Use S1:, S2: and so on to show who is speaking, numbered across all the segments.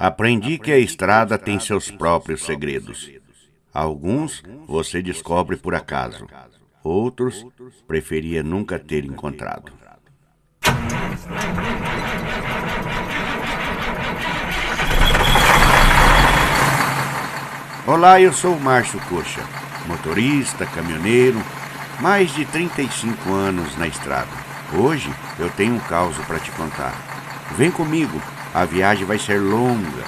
S1: Aprendi que a estrada tem seus próprios segredos. Alguns você descobre por acaso, outros preferia nunca ter encontrado. Olá, eu sou o Márcio Coxa, motorista, caminhoneiro, mais de 35 anos na estrada. Hoje eu tenho um caos para te contar. Vem comigo, a viagem vai ser longa.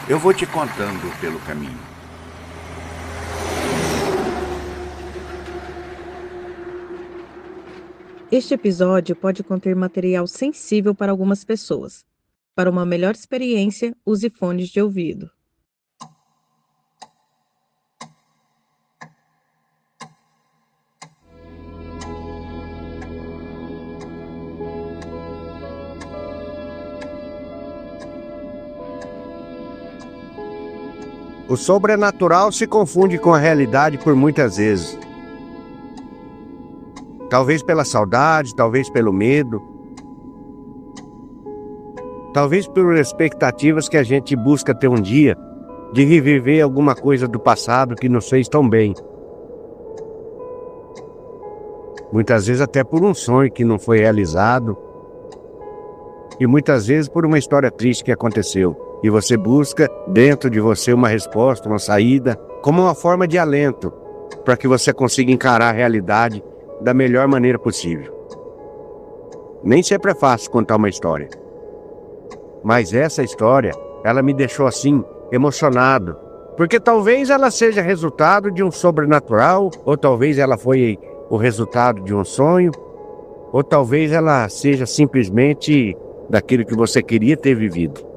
S1: Eu vou te contando pelo caminho.
S2: Este episódio pode conter material sensível para algumas pessoas. Para uma melhor experiência, use fones de ouvido.
S3: O sobrenatural se confunde com a realidade por muitas vezes. Talvez pela saudade, talvez pelo medo. Talvez por expectativas que a gente busca ter um dia de reviver alguma coisa do passado que nos fez tão bem. Muitas vezes até por um sonho que não foi realizado. E muitas vezes por uma história triste que aconteceu. E você busca dentro de você uma resposta, uma saída, como uma forma de alento, para que você consiga encarar a realidade da melhor maneira possível. Nem sempre é fácil contar uma história. Mas essa história, ela me deixou assim, emocionado. Porque talvez ela seja resultado de um sobrenatural, ou talvez ela foi o resultado de um sonho, ou talvez ela seja simplesmente daquilo que você queria ter vivido.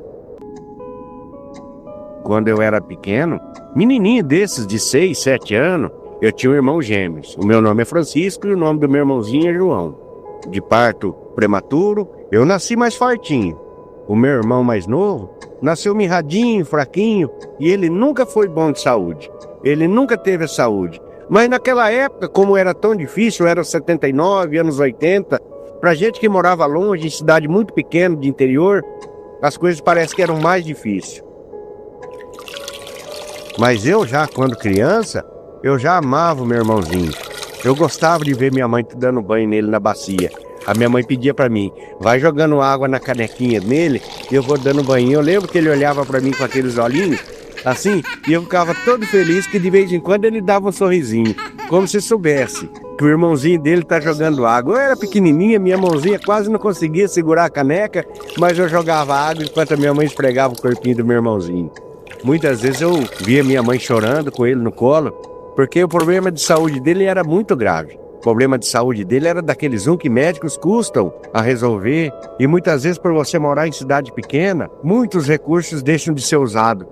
S3: Quando eu era pequeno, menininho desses de 6, 7 anos, eu tinha um irmão gêmeos. O meu nome é Francisco e o nome do meu irmãozinho é João. De parto prematuro, eu nasci mais fortinho. O meu irmão mais novo nasceu mirradinho, fraquinho, e ele nunca foi bom de saúde. Ele nunca teve a saúde. Mas naquela época, como era tão difícil, era 79, anos 80, pra gente que morava longe, em cidade muito pequena, de interior, as coisas parecem que eram mais difíceis. Mas eu já, quando criança, eu já amava o meu irmãozinho. Eu gostava de ver minha mãe dando banho nele na bacia. A minha mãe pedia pra mim, vai jogando água na canequinha nele e eu vou dando banho. Eu lembro que ele olhava pra mim com aqueles olhinhos, assim, e eu ficava todo feliz que de vez em quando ele dava um sorrisinho, como se soubesse que o irmãozinho dele tá jogando água. Eu era pequenininha, minha mãozinha quase não conseguia segurar a caneca, mas eu jogava água enquanto a minha mãe esfregava o corpinho do meu irmãozinho. Muitas vezes eu via minha mãe chorando com ele no colo, porque o problema de saúde dele era muito grave. O problema de saúde dele era daqueles que médicos custam a resolver, e muitas vezes por você morar em cidade pequena, muitos recursos deixam de ser usados.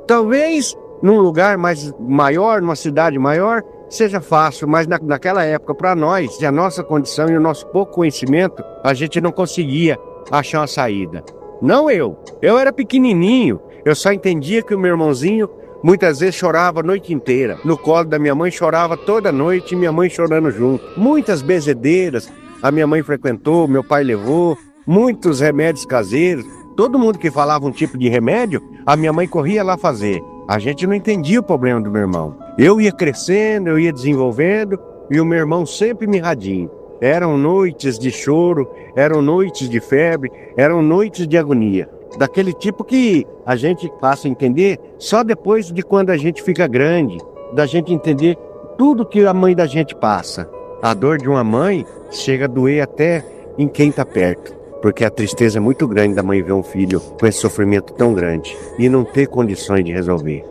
S3: Talvez num lugar mais maior, numa cidade maior, seja fácil, mas naquela época, para nós, a nossa condição e o nosso pouco conhecimento, a gente não conseguia achar uma saída. Não eu era pequenininho. Eu só entendia que o meu irmãozinho muitas vezes chorava a noite inteira. No colo da minha mãe chorava toda noite e minha mãe chorando junto. Muitas benzedeiras a minha mãe frequentou, meu pai levou, muitos remédios caseiros. Todo mundo que falava um tipo de remédio, a minha mãe corria lá fazer. A gente não entendia o problema do meu irmão. Eu ia crescendo, eu ia desenvolvendo e o meu irmão sempre mirradinho. Eram noites de choro, eram noites de febre, eram noites de agonia. Daquele tipo que a gente passa a entender só depois de quando a gente fica grande, da gente entender tudo que a mãe da gente passa. A dor de uma mãe chega a doer até em quem está perto, porque a tristeza é muito grande da mãe ver um filho com esse sofrimento tão grande e não ter condições de resolver.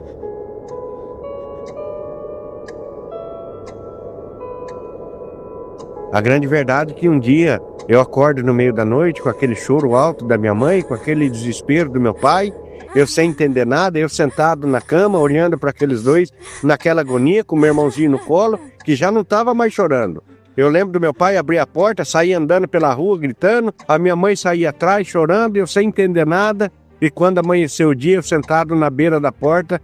S3: A grande verdade é que um dia eu acordo no meio da noite com aquele choro alto da minha mãe, com aquele desespero do meu pai, eu sem entender nada, eu sentado na cama, olhando para aqueles dois, naquela agonia, com meu irmãozinho no colo, que já não estava mais chorando. Eu lembro do meu pai abrir a porta, sair andando pela rua, gritando, a minha mãe saía atrás, chorando, eu sem entender nada, e quando amanheceu o dia, eu sentado na beira da porta,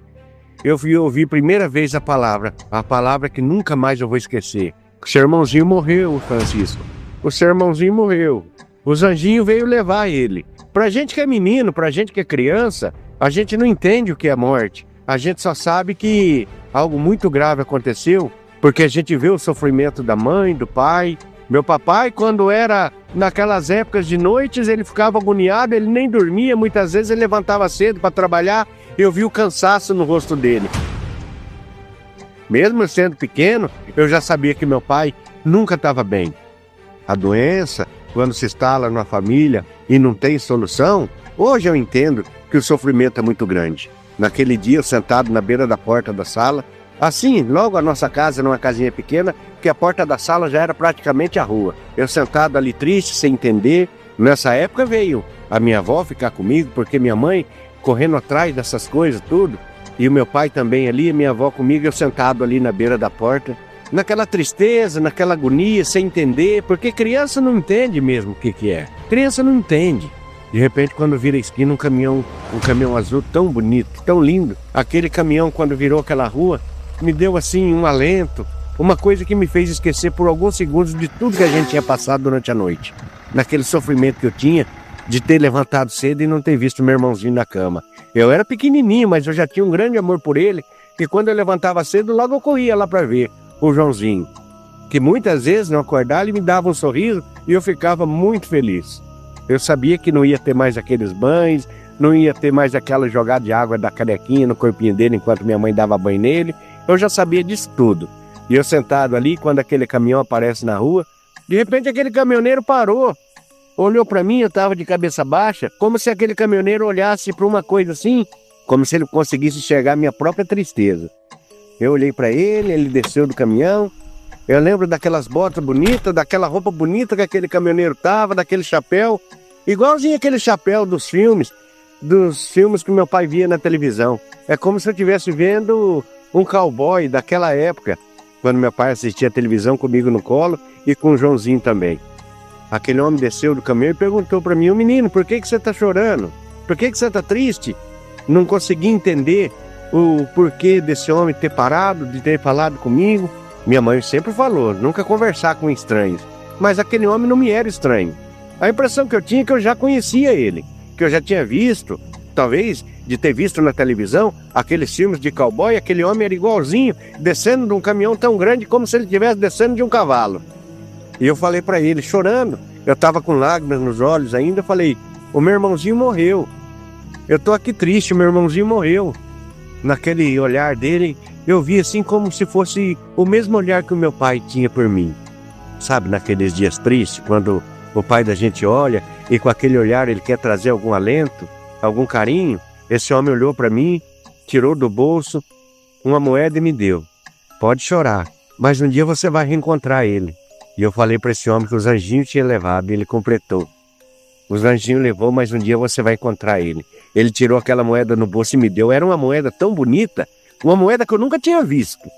S3: eu ouvi a primeira vez a palavra que nunca mais eu vou esquecer. O seu irmãozinho morreu, Francisco. O seu irmãozinho morreu. Os anjinhos veio levar ele. Pra gente que é menino, pra gente que é criança, a gente não entende o que é morte. A gente só sabe que algo muito grave aconteceu, porque a gente vê o sofrimento da mãe, do pai. Meu papai, quando era naquelas épocas de noites, ele ficava agoniado, ele nem dormia, muitas vezes ele levantava cedo para trabalhar, eu vi o cansaço no rosto dele. Mesmo eu sendo pequeno, eu já sabia que meu pai nunca estava bem. A doença, quando se instala numa família e não tem solução, hoje eu entendo que o sofrimento é muito grande. Naquele dia, eu sentado na beira da porta da sala, assim, logo a nossa casa, numa casinha pequena, que a porta da sala já era praticamente a rua. Eu sentado ali triste, sem entender. Nessa época veio a minha avó ficar comigo, porque minha mãe correndo atrás dessas coisas, tudo. E o meu pai também ali, minha avó comigo, eu sentado ali na beira da porta. Naquela tristeza, naquela agonia, sem entender, porque criança não entende mesmo o que é. Criança não entende. De repente, quando vira a esquina, um caminhão azul tão bonito, tão lindo. Aquele caminhão, quando virou aquela rua, me deu assim um alento, uma coisa que me fez esquecer por alguns segundos de tudo que a gente tinha passado durante a noite. Naquele sofrimento que eu tinha de ter levantado cedo e não ter visto meu irmãozinho na cama. Eu era pequenininho, mas eu já tinha um grande amor por ele, e quando eu levantava cedo, logo eu corria lá para ver o Joãozinho, que muitas vezes, no acordar, ele me dava um sorriso e eu ficava muito feliz. Eu sabia que não ia ter mais aqueles banhos, não ia ter mais aquela jogada de água da canequinha no corpinho dele enquanto minha mãe dava banho nele. Eu já sabia disso tudo. E eu sentado ali, quando aquele caminhão aparece na rua, de repente aquele caminhoneiro parou, olhou para mim, eu estava de cabeça baixa, como se aquele caminhoneiro olhasse para uma coisa assim, como se ele conseguisse enxergar minha própria tristeza. Eu olhei para ele, ele desceu do caminhão. Eu lembro daquelas botas bonitas, daquela roupa bonita que aquele caminhoneiro tava, daquele chapéu, igualzinho aquele chapéu dos filmes que meu pai via na televisão. É como se eu estivesse vendo um cowboy daquela época, quando meu pai assistia a televisão comigo no colo e com o Joãozinho também. Aquele homem desceu do caminhão e perguntou para mim: "Ô menino, por que você tá chorando? Por que você tá triste?" Não consegui entender o porquê desse homem ter parado, de ter falado comigo. Minha mãe sempre falou, nunca conversar com estranhos. Mas aquele homem não me era estranho. A impressão que eu tinha é que eu já conhecia ele, que eu já tinha visto, talvez de ter visto na televisão, aqueles filmes de cowboy, aquele homem era igualzinho, descendo de um caminhão tão grande como se ele estivesse descendo de um cavalo. E eu falei para ele, chorando, eu estava com lágrimas nos olhos ainda, eu falei: "O meu irmãozinho morreu. Eu tô aqui triste, o meu irmãozinho morreu." Naquele olhar dele, eu vi assim como se fosse o mesmo olhar que o meu pai tinha por mim. Sabe, naqueles dias tristes, quando o pai da gente olha e com aquele olhar ele quer trazer algum alento, algum carinho, esse homem olhou para mim, tirou do bolso uma moeda e me deu. "Pode chorar, mas um dia você vai reencontrar ele." E eu falei para esse homem que os anjinhos tinham levado e ele completou. "Os anjinhos levou, mas um dia você vai encontrar ele." Ele tirou aquela moeda no bolso e me deu. Era uma moeda tão bonita, uma moeda que eu nunca tinha visto.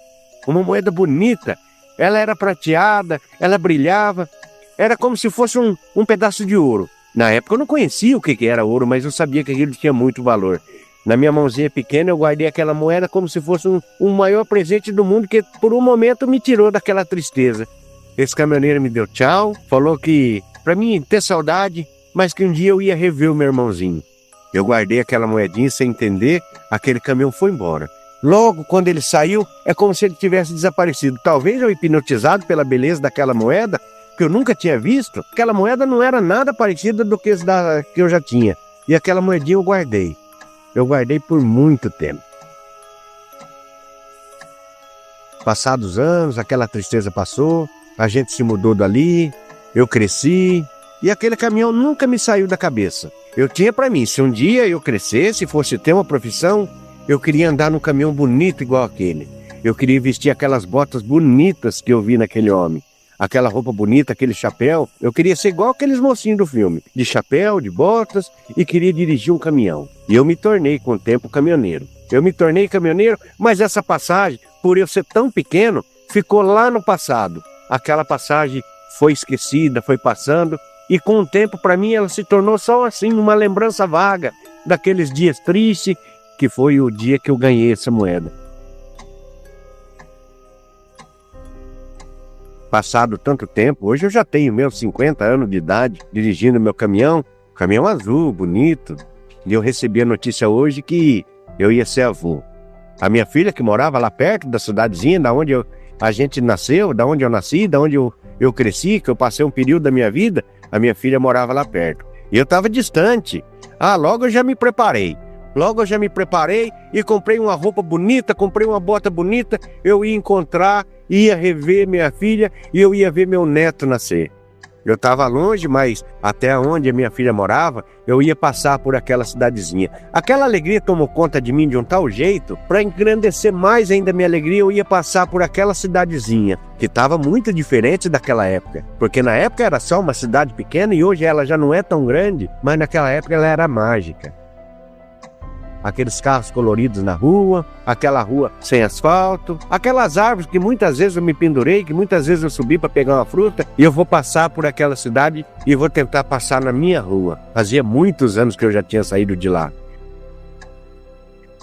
S3: Uma moeda bonita. Ela era prateada, ela brilhava. Era como se fosse um pedaço de ouro. Na época eu não conhecia o que era ouro, mas eu sabia que aquilo tinha muito valor. Na minha mãozinha pequena eu guardei aquela moeda como se fosse um maior presente do mundo, que por um momento me tirou daquela tristeza. Esse caminhoneiro me deu tchau, falou que para mim ter saudade, mas que um dia eu ia rever o meu irmãozinho. Eu guardei aquela moedinha sem entender, aquele caminhão foi embora. Logo, quando ele saiu, é como se ele tivesse desaparecido. Talvez eu hipnotizado pela beleza daquela moeda, que eu nunca tinha visto. Aquela moeda não era nada parecida do que eu já tinha. E aquela moedinha eu guardei. Eu guardei por muito tempo. Passados anos, aquela tristeza passou, a gente se mudou dali, eu cresci, e aquele caminhão nunca me saiu da cabeça. Eu tinha para mim, se um dia eu crescesse, fosse ter uma profissão, eu queria andar num caminhão bonito igual aquele. Eu queria vestir aquelas botas bonitas que eu vi naquele homem. Aquela roupa bonita, aquele chapéu. Eu queria ser igual aqueles mocinhos do filme. De chapéu, de botas, e queria dirigir um caminhão. E eu me tornei, com o tempo, caminhoneiro. Eu me tornei caminhoneiro, mas essa passagem, por eu ser tão pequeno, ficou lá no passado. Aquela passagem foi esquecida, foi passando. E com o tempo, para mim, ela se tornou só assim, uma lembrança vaga daqueles dias tristes, que foi o dia que eu ganhei essa moeda. Passado tanto tempo, hoje eu já tenho meus 50 anos de idade, dirigindo meu caminhão, caminhão azul, bonito. E eu recebi a notícia hoje que eu ia ser avô. A minha filha, que morava lá perto da cidadezinha, da onde a gente nasceu, da onde eu nasci, da onde eu cresci, que eu passei um período da minha vida, a minha filha morava lá perto. E eu estava distante. Logo eu já me preparei. E comprei uma roupa bonita, comprei uma bota bonita. Eu ia encontrar, ia rever minha filha e eu ia ver meu neto nascer. Eu estava longe, mas até onde a minha filha morava, eu ia passar por aquela cidadezinha. Aquela alegria tomou conta de mim de um tal jeito, para engrandecer mais ainda a minha alegria, eu ia passar por aquela cidadezinha, que estava muito diferente daquela época. Porque na época era só uma cidade pequena e hoje ela já não é tão grande, mas naquela época ela era mágica. Aqueles carros coloridos na rua, aquela rua sem asfalto, aquelas árvores que muitas vezes eu me pendurei, que muitas vezes eu subi para pegar uma fruta, e eu vou passar por aquela cidade e vou tentar passar na minha rua. Fazia muitos anos que eu já tinha saído de lá.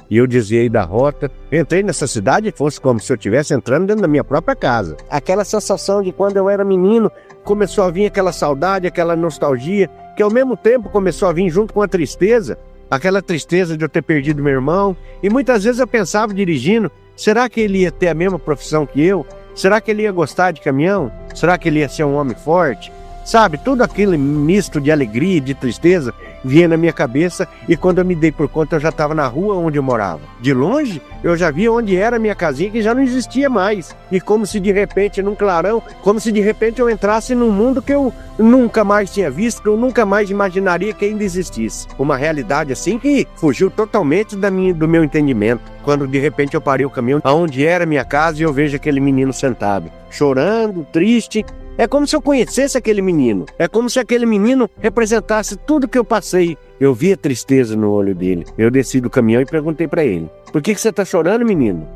S3: E eu desviei da rota, entrei nessa cidade e fosse como se eu estivesse entrando dentro da minha própria casa. Aquela sensação de quando eu era menino, começou a vir aquela saudade, aquela nostalgia, que ao mesmo tempo começou a vir junto com a tristeza. Aquela tristeza de eu ter perdido meu irmão. E muitas vezes eu pensava dirigindo, será que ele ia ter a mesma profissão que eu? Será que ele ia gostar de caminhão? Será que ele ia ser um homem forte? Sabe, tudo aquele misto de alegria e de tristeza vinha na minha cabeça e quando eu me dei por conta eu já estava na rua onde eu morava. De longe, eu já via onde era a minha casinha que já não existia mais. E como se de repente, num clarão, como se de repente eu entrasse num mundo que eu nunca mais tinha visto, que eu nunca mais imaginaria que ainda existisse. Uma realidade assim que fugiu totalmente do meu entendimento. Quando de repente eu parei o caminhão aonde era a minha casa e eu vejo aquele menino sentado, chorando, triste. É como se eu conhecesse aquele menino. É como se aquele menino representasse tudo que eu passei. Eu vi a tristeza no olho dele. Eu desci do caminhão e perguntei para ele: por que você tá chorando, menino?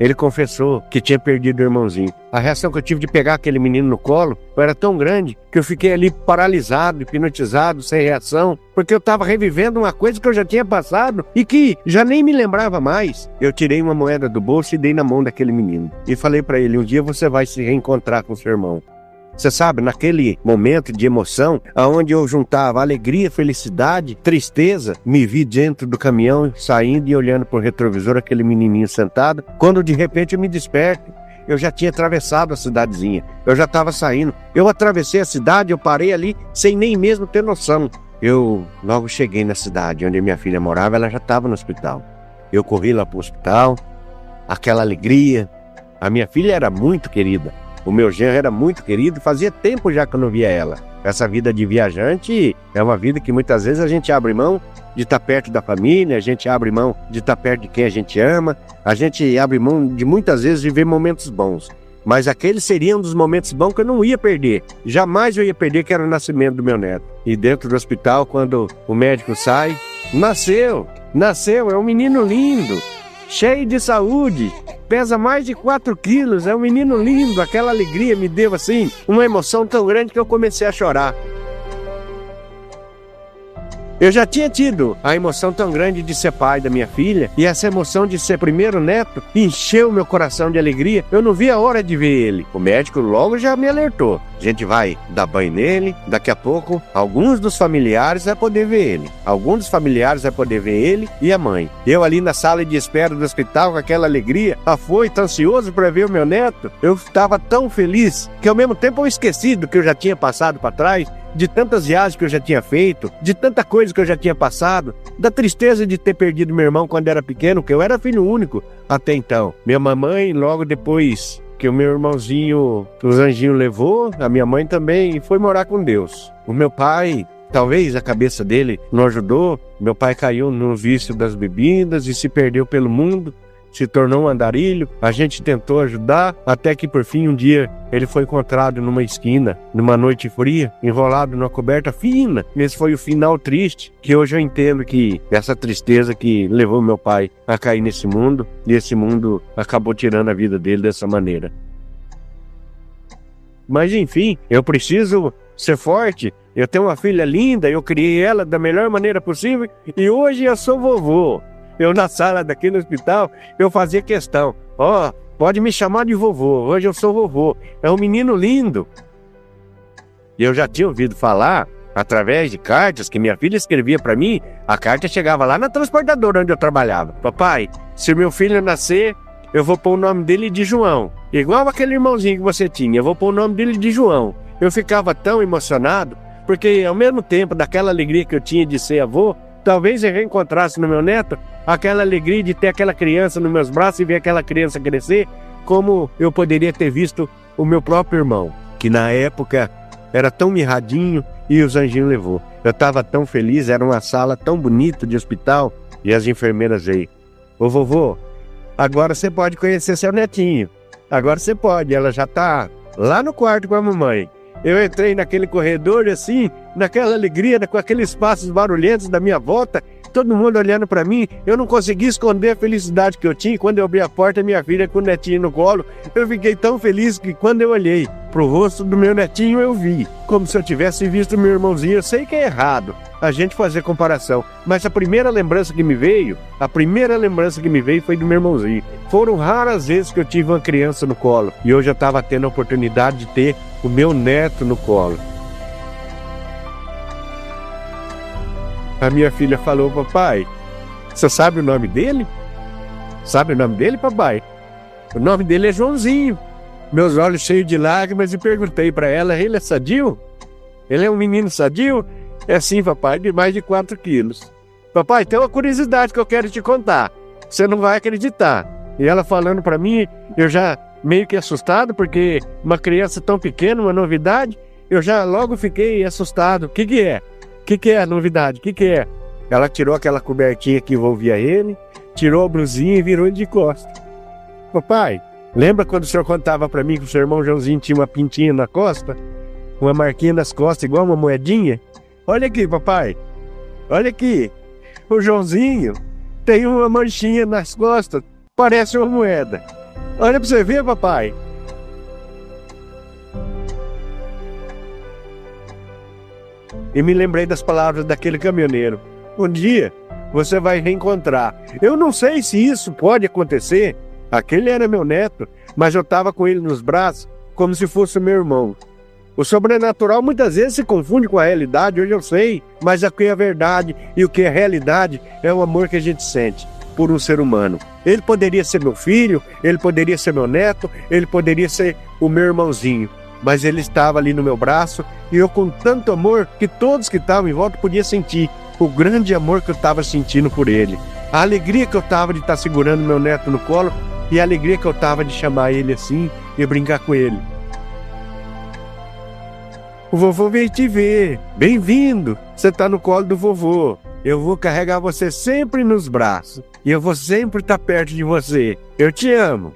S3: Ele confessou que tinha perdido o irmãozinho. A reação que eu tive de pegar aquele menino no colo era tão grande que eu fiquei ali paralisado, hipnotizado, sem reação, porque eu estava revivendo uma coisa que eu já tinha passado e que já nem me lembrava mais. Eu tirei uma moeda do bolso e dei na mão daquele menino. E falei para ele: um dia você vai se reencontrar com seu irmão. Você sabe, naquele momento de emoção, onde eu juntava alegria, felicidade, tristeza, me vi dentro do caminhão, saindo e olhando por retrovisor aquele menininho sentado, quando de repente eu me desperto. Eu já tinha atravessado a cidadezinha, eu já estava saindo. Eu atravessei a cidade, eu parei ali sem nem mesmo ter noção. Eu logo cheguei na cidade onde minha filha morava, ela já estava no hospital. Eu corri lá para o hospital, aquela alegria. A minha filha era muito querida. O meu genro era muito querido, fazia tempo já que eu não via ela. Essa vida de viajante é uma vida que muitas vezes a gente abre mão de estar perto da família, a gente abre mão de estar perto de quem a gente ama, a gente abre mão de muitas vezes viver momentos bons. Mas aquele seria um dos momentos bons que eu não ia perder. Jamais eu ia perder, que era o nascimento do meu neto. E dentro do hospital, quando o médico sai, nasceu, é um menino lindo, cheio de saúde, pesa mais de 4 quilos, é um menino lindo. Aquela alegria me deu assim, uma emoção tão grande que eu comecei a chorar. Eu já tinha tido a emoção tão grande de ser pai da minha filha, e essa emoção de ser primeiro neto encheu meu coração de alegria. Eu não vi a hora de ver ele. O médico logo já me alertou: a gente vai dar banho nele, daqui a pouco alguns dos familiares vão poder ver ele. Alguns dos familiares vão poder ver ele e a mãe. Eu ali na sala de espera do hospital com aquela alegria, afoito, ansioso para ver o meu neto. Eu estava tão feliz que ao mesmo tempo eu esqueci do que eu já tinha passado para trás, de tantas viagens que eu já tinha feito, de tanta coisa que eu já tinha passado, da tristeza de ter perdido meu irmão quando era pequeno, que eu era filho único até então. Minha mamãe, logo depois que o meu irmãozinho, os anjinhos levou, a minha mãe também foi morar com Deus. O meu pai, talvez a cabeça dele não ajudou, meu pai caiu no vício das bebidas e se perdeu pelo mundo. Se tornou um andarilho. A gente tentou ajudar, até que por fim um dia ele foi encontrado numa esquina, numa noite fria, enrolado numa coberta fina. Esse foi o final triste, que hoje eu entendo que essa tristeza que levou meu pai a cair nesse mundo, e esse mundo acabou tirando a vida dele dessa maneira. Mas enfim, eu preciso ser forte. Eu tenho uma filha linda, eu criei ela da melhor maneira possível e hoje eu sou vovô. Eu na sala daqui no hospital, eu fazia questão: pode me chamar de vovô, hoje eu sou vovô. É um menino lindo. E eu já tinha ouvido falar através de cartas que minha filha escrevia para mim. A carta chegava lá na transportadora onde eu trabalhava. Papai, se meu filho nascer, eu vou pôr o nome dele de João. Igual aquele irmãozinho que você tinha, eu vou pôr o nome dele de João. Eu ficava tão emocionado, porque ao mesmo tempo daquela alegria que eu tinha de ser avô, talvez eu reencontrasse no meu neto aquela alegria de ter aquela criança nos meus braços e ver aquela criança crescer, como eu poderia ter visto o meu próprio irmão, que na época era tão mirradinho e o Zanjinho levou. Eu estava tão feliz, era uma sala tão bonita de hospital, e as enfermeiras veio. Ô vovô, agora você pode conhecer seu netinho. Agora você pode, ela já está lá no quarto com a mamãe. Eu entrei naquele corredor assim, naquela alegria, com aqueles passos barulhentos da minha volta, todo mundo olhando para mim. Eu não consegui esconder a felicidade que eu tinha. Quando eu abri a porta, minha filha com o netinho no colo, eu fiquei tão feliz que quando eu olhei pro rosto do meu netinho, eu vi como se eu tivesse visto meu irmãozinho. Eu sei que é errado a gente fazer comparação, mas a primeira lembrança que me veio foi do meu irmãozinho. Foram raras vezes que eu tive uma criança no colo, e hoje eu estava tendo a oportunidade de ter o meu neto no colo. A minha filha falou: papai, você sabe o nome dele? Sabe o nome dele, papai? O nome dele é Joãozinho. Meus olhos cheios de lágrimas, e perguntei para ela: ele é sadio? Ele é um menino sadio? É sim, papai, de mais de 4 quilos. Papai, tem uma curiosidade que eu quero te contar. Você não vai acreditar. E ela falando para mim, eu já meio que assustado, porque uma criança tão pequena, uma novidade, eu já logo fiquei assustado. O que é? O que é a novidade? O que é? Ela tirou aquela cobertinha que envolvia ele, tirou a blusinha e virou ele de costas. Papai, lembra quando o senhor contava para mim que o seu irmão Joãozinho tinha uma pintinha na costa? Uma marquinha nas costas, igual uma moedinha? Olha aqui, papai. Olha aqui. O Joãozinho tem uma manchinha nas costas, parece uma moeda. Olha pra você ver, papai. E me lembrei das palavras daquele caminhoneiro. Um dia você vai reencontrar. Eu não sei se isso pode acontecer. Aquele era meu neto, mas eu estava com ele nos braços como se fosse meu irmão. O sobrenatural muitas vezes se confunde com a realidade, hoje eu sei, mas o que é verdade e o que é realidade é o amor que a gente sente por um ser humano. Ele poderia ser meu filho, ele poderia ser meu neto, ele poderia ser o meu irmãozinho, mas ele estava ali no meu braço, e eu com tanto amor que todos que estavam em volta podiam sentir o grande amor que eu estava sentindo por ele, a alegria que eu estava de estar segurando meu neto no colo, e a alegria que eu estava de chamar ele assim e brincar com ele. O vovô veio te ver. Bem-vindo. Você está no colo do vovô. Eu vou carregar você sempre nos braços. E eu vou sempre estar perto de você. Eu te amo.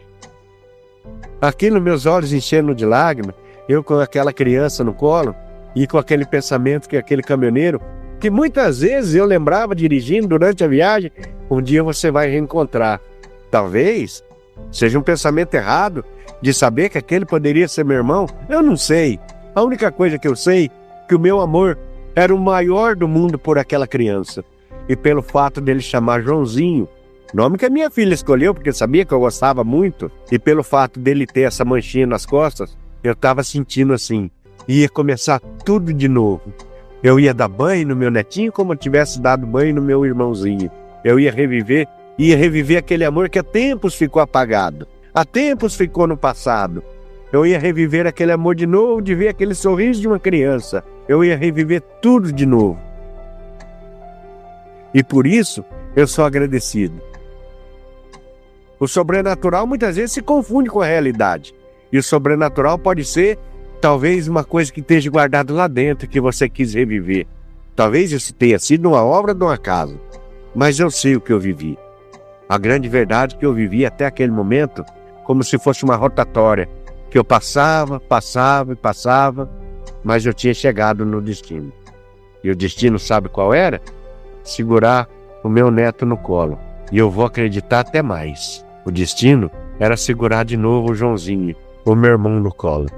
S3: Aquilo, meus olhos enchendo de lágrimas, eu com aquela criança no colo e com aquele pensamento que aquele caminhoneiro, que muitas vezes eu lembrava dirigindo durante a viagem, um dia você vai reencontrar. Talvez seja um pensamento errado de saber que aquele poderia ser meu irmão. Eu não sei. A única coisa que eu sei é que o meu amor era o maior do mundo por aquela criança. E pelo fato dele chamar Joãozinho, nome que a minha filha escolheu porque sabia que eu gostava muito, e pelo fato dele ter essa manchinha nas costas, eu estava sentindo assim, ia começar tudo de novo. Eu ia dar banho no meu netinho como eu tivesse dado banho no meu irmãozinho. Eu ia reviver aquele amor que há tempos ficou apagado, há tempos ficou no passado. Eu ia reviver aquele amor de novo, de ver aquele sorriso de uma criança. Eu ia reviver tudo de novo. E por isso, eu sou agradecido. O sobrenatural muitas vezes se confunde com a realidade. E o sobrenatural pode ser, talvez, uma coisa que esteja guardada lá dentro, que você quis reviver. Talvez isso tenha sido uma obra de um acaso. Mas eu sei o que eu vivi. A grande verdade é que eu vivi até aquele momento como se fosse uma rotatória, que eu passava, mas eu tinha chegado no destino. E o destino sabe qual era? Segurar o meu neto no colo. E eu vou acreditar até mais. O destino era segurar de novo o Joãozinho, o meu irmão, no colo.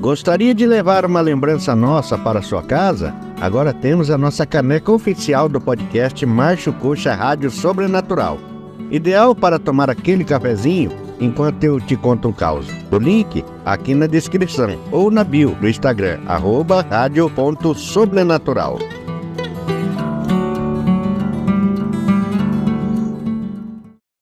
S3: Gostaria de levar uma lembrança nossa para sua casa? Agora temos a nossa caneca oficial do podcast Márcio Coxa Rádio Sobrenatural. Ideal para tomar aquele cafezinho enquanto eu te conto um caos. O link aqui na descrição ou na bio do Instagram, @radio.sobrenatural.